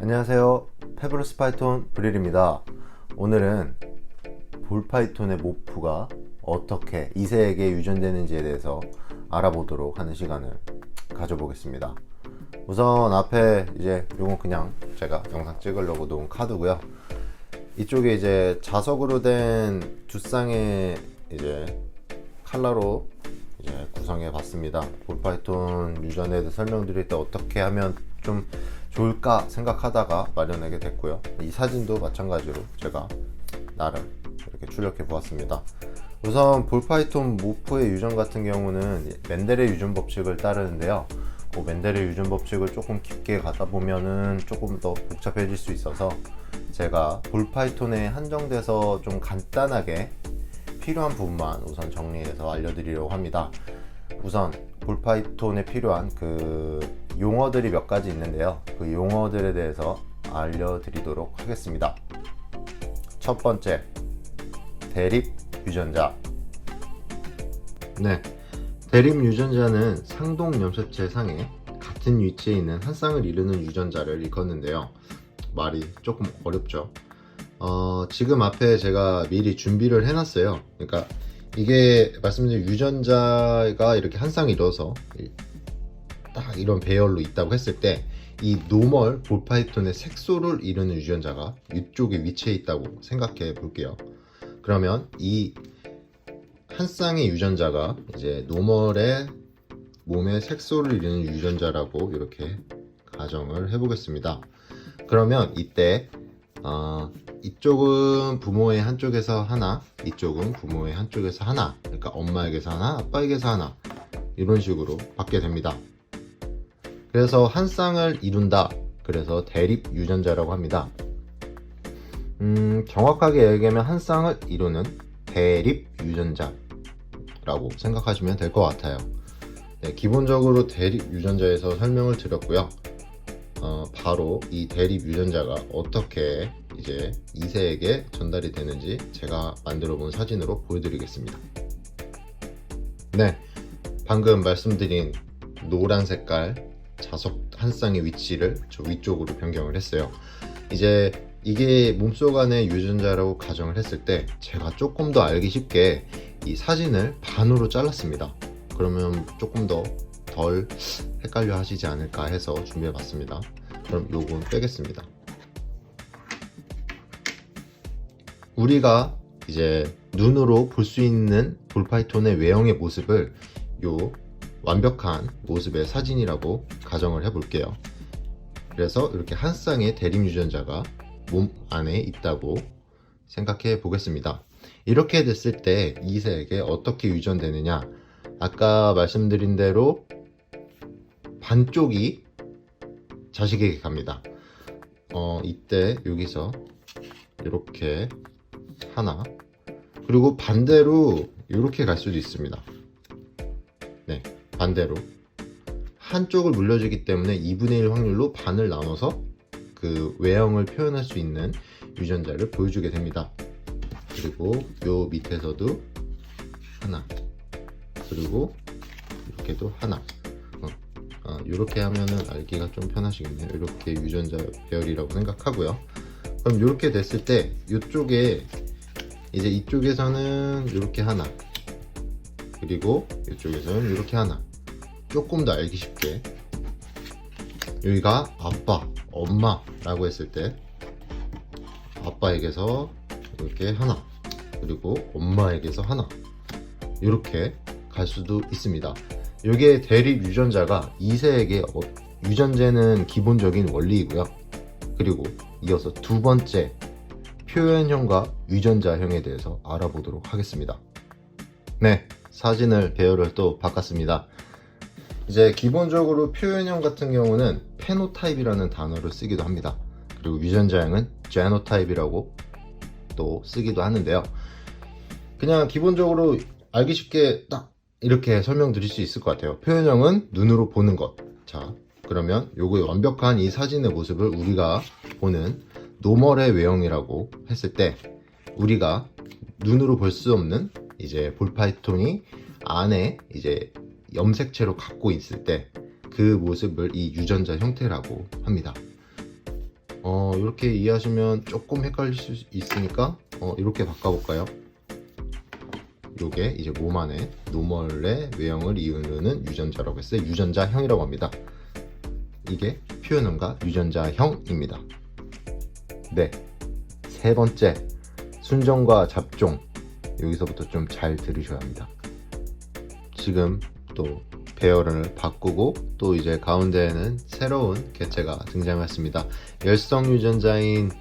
안녕하세요. 페브루스 파이톤 브릴입니다. 오늘은 볼파이톤의 모프가 어떻게 2세에게 유전되는지에 대해서 알아보도록 하는 시간을 가져보겠습니다. 우선 앞에 이제 요건 그냥 제가 영상 찍으려고 놓은 카드고요. 이쪽에 이제 자석으로 된 두 쌍의 이제 칼라로 이제 구성해 봤습니다. 볼파이톤 유전에 대해 설명드릴 때 어떻게 하면 좀 좋을까 생각하다가 마련하게 됐고요. 이 사진도 마찬가지로 제가 나름 이렇게 출력해 보았습니다. 우선 볼파이톤 모프의 유전 같은 경우는 멘델의 유전 법칙을 따르는데요. 그 멘델의 유전 법칙을 조금 깊게 가다 보면은 조금 더 복잡해질 수 있어서 제가 볼파이톤에 한정돼서 좀 간단하게 필요한 부분만 우선 정리해서 알려드리려고 합니다. 우선 볼파이톤에 필요한 그 용어들이 몇 가지 있는데요. 그 용어들에 대해서 알려드리도록 하겠습니다. 첫 번째, 대립 유전자. 네, 대립 유전자는 상동 염색체 상에 같은 위치에 있는 한 쌍을 이루는 유전자를 일컫는데요. 말이 조금 어렵죠. 지금 앞에 제가 미리 준비를 해놨어요. 그러니까 이게 말씀드린 유전자가 이렇게 한 쌍 이뤄서 딱 이런 배열로 있다고 했을 때 이 노멀 볼파이톤의 색소를 이루는 유전자가 이쪽에 위치해 있다고 생각해 볼게요. 그러면 이 한 쌍의 유전자가 이제 노멀의 몸의 색소를 이루는 유전자라고 이렇게 가정을 해 보겠습니다. 그러면 이때 이쪽은 부모의 한쪽에서 하나, 이쪽은 부모의 한쪽에서 하나, 그러니까 엄마에게서 하나, 아빠에게서 하나, 이런 식으로 받게 됩니다. 그래서 한 쌍을 이룬다, 그래서 대립 유전자라고 합니다. 정확하게 얘기하면 한 쌍을 이루는 대립 유전자라고 생각하시면 될 것 같아요. 네, 기본적으로 대립 유전자에서 설명을 드렸고요. 바로 이 대립 유전자가 어떻게 이제 2세에게 전달이 되는지 제가 만들어 본 사진으로 보여드리겠습니다. 네, 방금 말씀드린 노란 색깔 자석 한 쌍의 위치를 저 위쪽으로 변경을 했어요. 이제 이게 몸속 안의 유전자라고 가정을 했을 때 제가 조금 더 알기 쉽게 이 사진을 반으로 잘랐습니다. 그러면 조금 더 덜 헷갈려 하시지 않을까 해서 준비해 봤습니다. 그럼 요건 빼겠습니다. 우리가 이제 눈으로 볼 수 있는 볼파이톤의 외형의 모습을 요 완벽한 모습의 사진이라고 가정을 해 볼게요. 그래서 이렇게 한 쌍의 대립 유전자가 몸 안에 있다고 생각해 보겠습니다. 이렇게 됐을 때 2세에게 어떻게 유전되느냐, 아까 말씀드린 대로 반쪽이 자식에게 갑니다. 이때 여기서 이렇게 하나, 그리고 반대로 이렇게 갈 수도 있습니다. 네, 반대로 한쪽을 물려주기 때문에 2분의 1 확률로 반을 나눠서 그 외형을 표현할 수 있는 유전자를 보여주게 됩니다. 그리고 요 밑에서도 하나, 그리고 이렇게도 하나. 이렇게 하면은 알기가 좀 편하시겠네요. 이렇게 유전자 배열이라고 생각하고요. 그럼 이렇게 됐을 때 이쪽에 이제 이쪽에서는 이렇게 하나, 그리고 이쪽에서는 이렇게 하나. 조금 더 알기 쉽게 여기가 아빠, 엄마라고 했을 때 아빠에게서 이렇게 하나, 그리고 엄마에게서 하나, 이렇게 갈 수도 있습니다. 이게 대립 유전자가 2세에게 유전되는 기본적인 원리이고요. 그리고 이어서 두 번째, 표현형과 유전자형에 대해서 알아보도록 하겠습니다. 네, 사진을 배열을 또 바꿨습니다. 이제 기본적으로 표현형 같은 경우는 페노타입이라는 단어를 쓰기도 합니다. 그리고 유전자형은 제노타입이라고 또 쓰기도 하는데요. 그냥 기본적으로 알기 쉽게 딱 이렇게 설명드릴 수 있을 것 같아요. 표현형은 눈으로 보는 것. 자, 그러면 요거의 완벽한 이 사진의 모습을 우리가 보는 노멀의 외형이라고 했을 때 우리가 눈으로 볼 수 없는 이제 볼파이톤이 안에 이제 염색체로 갖고 있을 때 그 모습을 이 유전자 형태라고 합니다. 이렇게 이해하시면 조금 헷갈릴 수 있으니까 이렇게 바꿔볼까요? 요게 이제 몸 안에 노멀의 외형을 이루는 유전자라고 했어요. 유전자형이라고 합니다. 이게 표현음과 유전자형입니다. 네, 세 번째, 순종과 잡종. 여기서부터 좀 잘 들으셔야 합니다. 지금 또 배열을 바꾸고 또 이제 가운데에는 새로운 개체가 등장했습니다. 열성 유전자인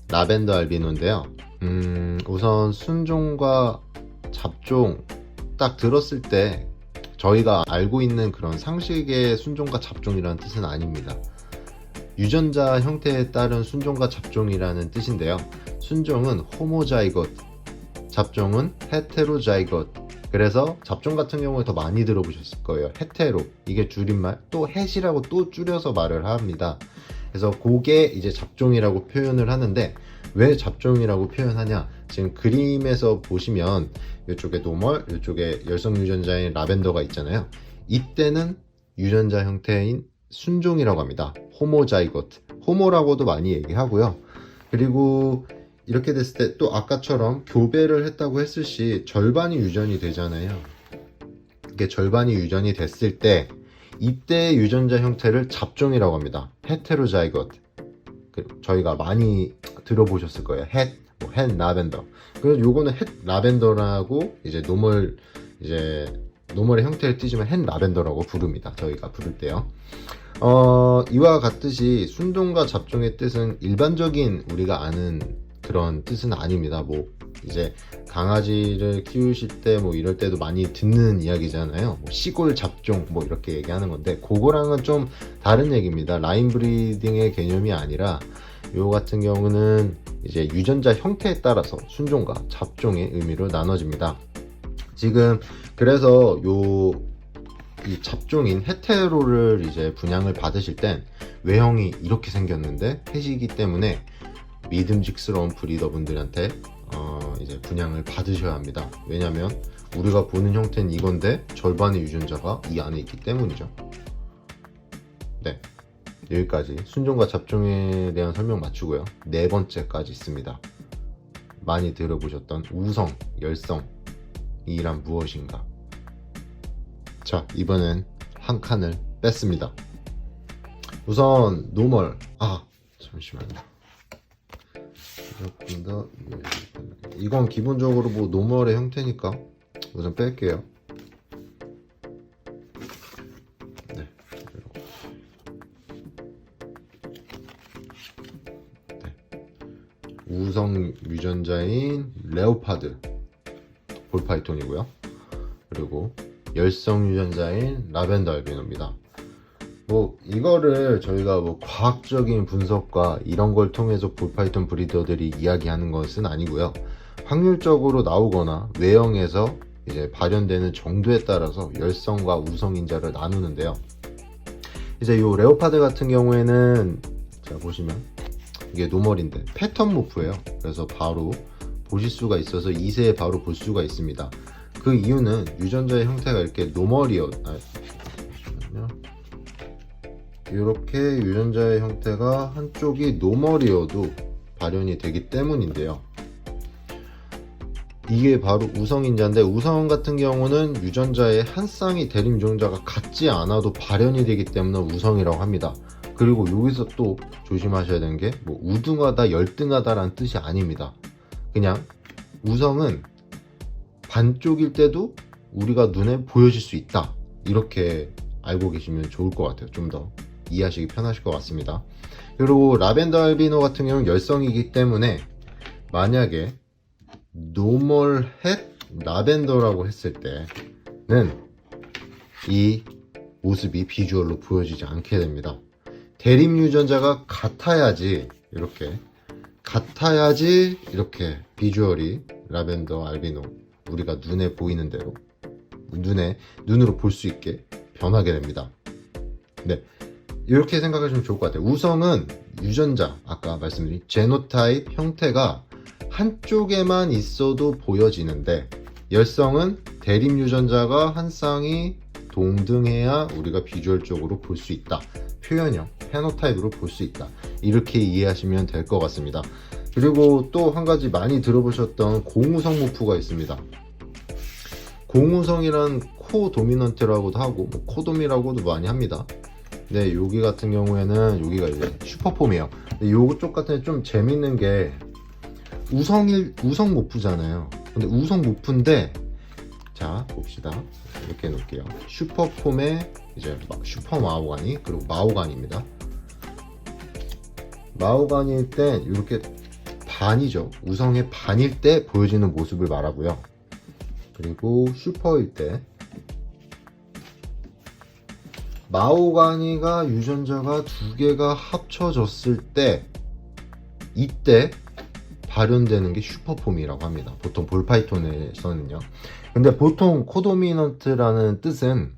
라벤더 알비노인데요. 우선 순종과 잡종 딱 들었을 때 저희가 알고 있는 그런 상식의 순종과 잡종이라는 뜻은 아닙니다. 유전자 형태에 따른 순종과 잡종이라는 뜻인데요. 순종은 호모자이것, 잡종은 헤테로자이것. 그래서 잡종 같은 경우에 더 많이 들어보셨을 거예요. 헤테로, 이게 줄임말, 또 헷이라고 또 줄여서 말을 합니다. 그래서 그게 이제 잡종이라고 표현을 하는데, 왜 잡종이라고 표현하냐? 지금 그림에서 보시면 이쪽에 노멀, 이쪽에 열성 유전자인 라벤더가 있잖아요. 이때는 유전자 형태인 순종이라고 합니다. 호모자이거트, 호모라고도 많이 얘기하고요. 그리고 이렇게 됐을 때 또 아까처럼 교배를 했다고 했을 시 절반이 유전이 되잖아요. 이게 절반이 유전이 됐을 때 이때 유전자 형태를 잡종이라고 합니다. 헤테로자이거트. 저희가 많이 들어보셨을 거예요. 헷 라벤더. 그래서 요거는 헷 라벤더라고 이제 노멀의 형태를 띠지만 헷 라벤더라고 부릅니다. 저희가 부를 때요. 이와 같듯이 순종과 잡종의 뜻은 일반적인 우리가 아는 그런 뜻은 아닙니다. 뭐 이제 강아지를 키우실 때 뭐 이럴 때도 많이 듣는 이야기잖아요. 뭐 시골 잡종 뭐 이렇게 얘기하는 건데 그거랑은 좀 다른 얘기입니다. 라인 브리딩의 개념이 아니라 요 같은 경우는 이제 유전자 형태에 따라서 순종과 잡종의 의미로 나눠집니다. 지금 그래서 이 잡종인 헤테로를 이제 분양을 받으실 땐 외형이 이렇게 생겼는데 펫이기 때문에 믿음직스러운 브리더분들한테 이제 분양을 받으셔야 합니다. 왜냐면 우리가 보는 형태는 이건데 절반의 유전자가 이 안에 있기 때문이죠. 네, 여기까지 순종과 잡종에 대한 설명 마치고요. 네 번째까지 있습니다. 많이 들어보셨던 우성, 열성이란 무엇인가? 자, 이번엔 한 칸을 뺐습니다. 우선 노멀. 잠시만요. 조금 더 이건 기본적으로 뭐 노멀의 형태니까 우선 뺄게요. 네. 우성 유전자인 레오파드 볼파이톤이고요. 그리고 열성 유전자인 라벤더 알비노입니다. 뭐 이거를 저희가 뭐 과학적인 분석과 이런 걸 통해서 볼파이톤 브리더들이 이야기하는 것은 아니고요. 확률적으로 나오거나 외형에서 이제 발현되는 정도에 따라서 열성과 우성 인자를 나누는데요. 이제 요 레오파드 같은 경우에는 자 보시면 이게 노멀인데 패턴 모프예요. 그래서 바로 보실 수가 있어서 2세에 바로 볼 수가 있습니다. 그 이유는 유전자의 형태가 이렇게 이렇게 유전자의 형태가 한쪽이 노멀이어도 발현이 되기 때문인데요. 이게 바로 우성인자인데 우성 같은 경우는 유전자의 한 쌍이 대립 유전자가 같지 않아도 발현이 되기 때문에 우성이라고 합니다. 그리고 여기서 또 조심하셔야 되는 게 뭐 우등하다 열등하다 라는 뜻이 아닙니다. 그냥 우성은 반쪽일 때도 우리가 눈에 보여질 수 있다, 이렇게 알고 계시면 좋을 것 같아요. 좀 더 이해하시기 편하실 것 같습니다. 그리고 라벤더 알비노 같은 경우는 열성이기 때문에 만약에 노멀 헷 라벤더라고 했을 때는 이 모습이 비주얼로 보여지지 않게 됩니다. 대립 유전자가 같아야지 이렇게 비주얼이 라벤더 알비노 우리가 눈에 보이는 대로 눈으로 볼 수 있게 변하게 됩니다. 네, 이렇게 생각하시면 좋을 것 같아요. 우성은 유전자, 아까 말씀드린 제노타입 형태가 한쪽에만 있어도 보여지는데 열성은 대립 유전자가 한 쌍이 동등해야 우리가 비주얼적으로 볼 수 있다. 표현형, 페노타입으로 볼 수 있다. 이렇게 이해하시면 될 것 같습니다. 그리고 또 한 가지 많이 들어보셨던 공우성 모프가 있습니다. 공우성이란 코 도미넌트라고도 하고 뭐 코돔이라고도 많이 합니다. 네, 여기 같은 경우에는 여기가 이제 슈퍼폼이에요. 요쪽 같은 좀 재밌는 게 우성 모프잖아요. 근데 우성 모프인데, 자 봅시다. 이렇게 놓을게요. 슈퍼폼에 이제 슈퍼 마오가니, 그리고 마오가니입니다. 마오가니일 때 이렇게 반이죠. 우성의 반일 때 보여지는 모습을 말하고요. 그리고 슈퍼일 때 마오가니가 유전자가 두 개가 합쳐졌을 때 이때 발현되는 게 슈퍼폼이라고 합니다. 보통 볼파이톤에서는요. 근데 보통 코도미넌트라는 뜻은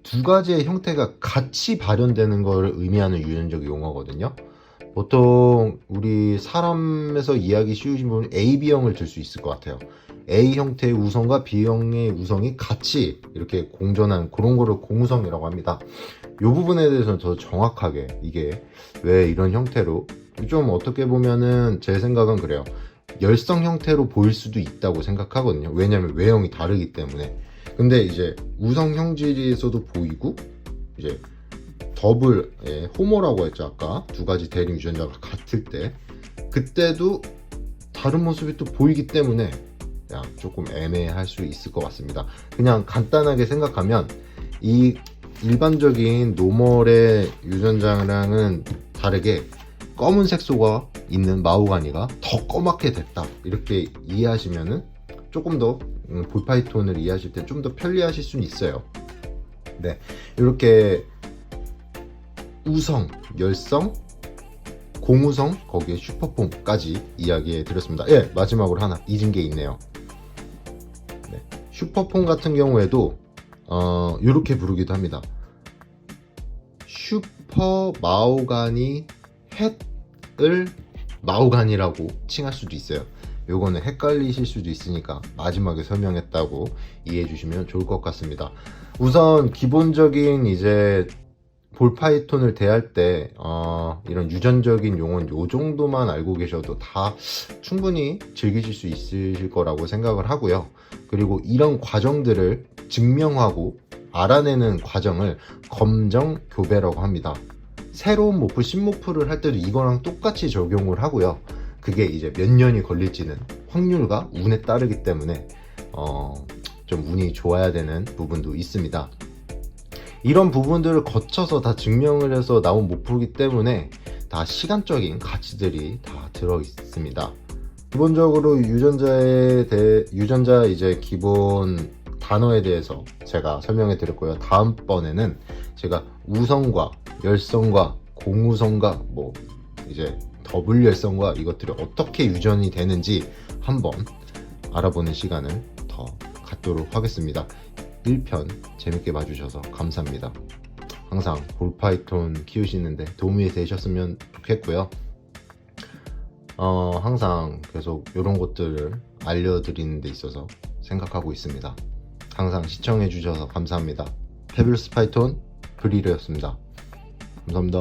두 가지의 형태가 같이 발현되는 것을 의미하는 유전적 용어거든요. 보통 우리 사람에서 이해하기 쉬우신 부분 AB형을 들 수 있을 것 같아요. A 형태의 우성과 B 형의 우성이 같이 이렇게 공존한 그런 거를 공우성이라고 합니다. 이 부분에 대해서는 더 정확하게 이게 왜 이런 형태로, 좀 어떻게 보면은 제 생각은 그래요. 열성 형태로 보일 수도 있다고 생각하거든요. 왜냐면 외형이 다르기 때문에. 근데 이제 우성 형질에서도 보이고, 이제 더블, 호모라고 했죠. 아까 두 가지 대립 유전자가 같을 때 그때도 다른 모습이 또 보이기 때문에 조금 애매할 수 있을 것 같습니다. 그냥 간단하게 생각하면 이 일반적인 노멀의 유전자랑은 다르게 검은색 소가 있는 마오가니가 더 검맣게 됐다, 이렇게 이해하시면은 조금 더 볼파이톤을 이해하실 때 좀 더 편리하실 수는 있어요. 네, 이렇게 우성, 열성, 공우성, 거기에 슈퍼폼까지 이야기해 드렸습니다. 예, 마지막으로 하나 잊은 게 있네요. 네, 슈퍼폼 같은 경우에도 이렇게 부르기도 합니다. 슈퍼 마오가니 햇을 마오가니라고 칭할 수도 있어요. 요거는 헷갈리실 수도 있으니까 마지막에 설명했다고 이해해 주시면 좋을 것 같습니다. 우선 기본적인 이제 볼파이톤을 대할 때 이런 유전적인 용어는 요 정도만 알고 계셔도 다 충분히 즐기실 수 있으실 거라고 생각을 하고요. 그리고 이런 과정들을 증명하고 알아내는 과정을 검정 교배라고 합니다. 새로운 모프, 신모프를 할 때도 이거랑 똑같이 적용을 하고요. 그게 이제 몇 년이 걸릴지는 확률과 운에 따르기 때문에 좀 운이 좋아야 되는 부분도 있습니다. 이런 부분들을 거쳐서 다 증명을 해서 나온 모프이기 때문에 다 시간적인 가치들이 다 들어 있습니다. 기본적으로 유전자 이제 기본 단어에 대해서 제가 설명해 드렸고요. 다음번에는 제가 우성과 열성과 공우성과 뭐 이제 더블 열성과 이것들이 어떻게 유전이 되는지 한번 알아보는 시간을 더 갖도록 하겠습니다. 1편 재밌게 봐주셔서 감사합니다. 항상 볼파이톤 키우시는데 도움이 되셨으면 좋겠고요. 항상 계속 이런 것들을 알려드리는 데 있어서 생각하고 있습니다. 항상 시청해 주셔서 감사합니다. 페블스 파이톤 브리르였습니다. 감사합니다.